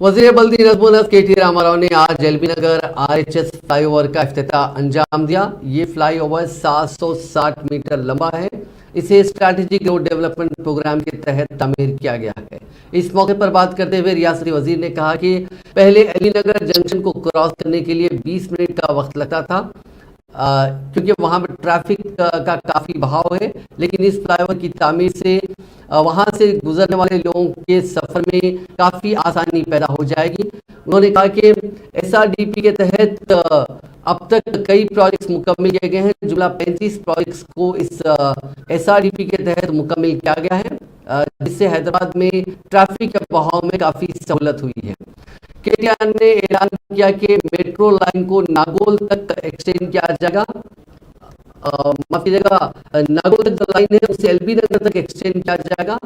वज़ीर बल्दी नज़मुल हक के टी रामाराव ने आज एलबी नगर आरएचएस फ्लाईओवर का इफ्तिताह अंजाम दिया। ये फ्लाईओवर 760 मीटर लंबा है। इसे स्ट्रैटेजिक रोड डेवलपमेंट प्रोग्राम के तहत तामीर किया गया है। इस मौके पर बात करते हुए रियासती वजीर ने कहा कि पहले एलबी नगर जंक्शन को क्रॉस करने के लिए 20 मिनट का वक्त लगता था, क्योंकि वहाँ पर ट्रैफिक का काफ़ी बहाव है, लेकिन इस फ्लाईओवर की तामीर से वहाँ से गुजरने वाले लोगों के सफ़र में काफ़ी आसानी पैदा हो जाएगी। उन्होंने कहा कि एसआरडीपी के तहत अब तक कई प्रोजेक्ट्स मुकम्मल किए गए हैं। जुमला 35 प्रोजेक्ट्स को इस एसआरडीपी के तहत मुकम्मल किया गया है, जिससे हैदराबाद में ट्रैफिक के बहाव में काफ़ी सहूलत हुई है। केटीआर ने ऐलान किया कि मेट्रो लाइन को नागौल तक एक्सटेंड किया जाएगा। माफ कीजिएगा, नागौल तक जो लाइन है उसे एलबी नगर तक एक्सटेंड किया जाएगा।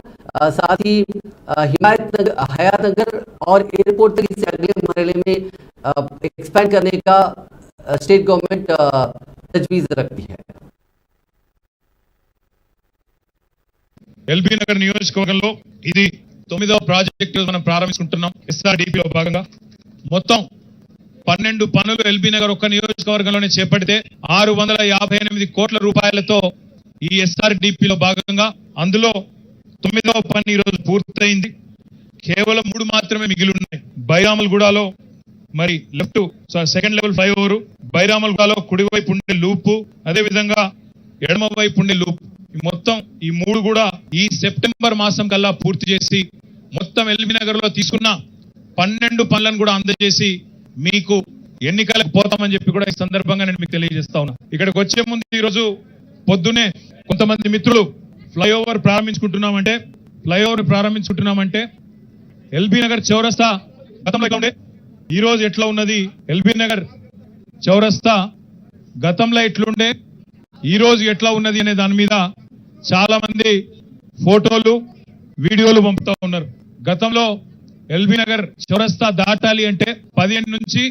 साथ ही हयात नगर और एयरपोर्ट तक इसे अगले मरहले में एक्सपैंड करने का स्टेट गवर्नमेंट तजवीज रखती है। ఎల్బీ నగర్ నియోజకవర్గంలో ఇది 9వ ప్రాజెక్టు మనం ప్రారంభించుకుంటున్నాం। ఎస్ఆర్డీపీలో భాగంగా మొత్తం 12 పనులు ఎల్బీ నగర్ ఒక్క నియోజకవర్గంలోనే చేపడితే 658 కోట్ల రూపాయలతో ఈ ఎస్ఆర్డీపీలో భాగంగా అందులో 9వ పని ఈ రోజు పూర్తయింది। కేవలం 3 మాత్రమే మిగిలి ఉన్నాయి। బైరామల్గూడలో మరి లెఫ్ట్ సెకండ్ లెవెల్ ఫ్లైఓవర్, బైరామల్గూడలో కుడివైపు ఉండే లూపు, అదే విధంగా ఎడమ వైపు ఉండే లూప్, మొత్తం ఈ 3 కూడా ఈ సెప్టెంబర్ మాసం కల్లా పూర్తి చేసి మొత్తం ఎల్బీ నగర్ లో తీసుకున్న 12 పనులను కూడా అందజేసి మీకు ఎన్నికలకు పోతామని చెప్పి కూడా ఈ సందర్భంగా నేను మీకు తెలియజేస్తా ఉన్నా। ఇక్కడికి వచ్చే ముందు ఈ రోజు పొద్దునే కొంతమంది మిత్రులు ఫ్లైఓవర్ ప్రారంభించుకుంటున్నామంటే ఎల్బీ నగర్ చౌరస్తా గతంలో ఎట్లా ఉండే, ఈ రోజు ఎట్లా ఉన్నది, ఎల్బీ నగర్ చౌరస్తా గతంలో ఎట్లుండే ఈ రోజు ఎట్లా ఉన్నది అనే దాని మీద చాలా మంది ఫోటోలు వీడియోలు పంపుతా ఉన్నారు। గతంలో ఎల్బీ నగర్ చౌరస్తా దాటాలి అంటే 15 నుంచి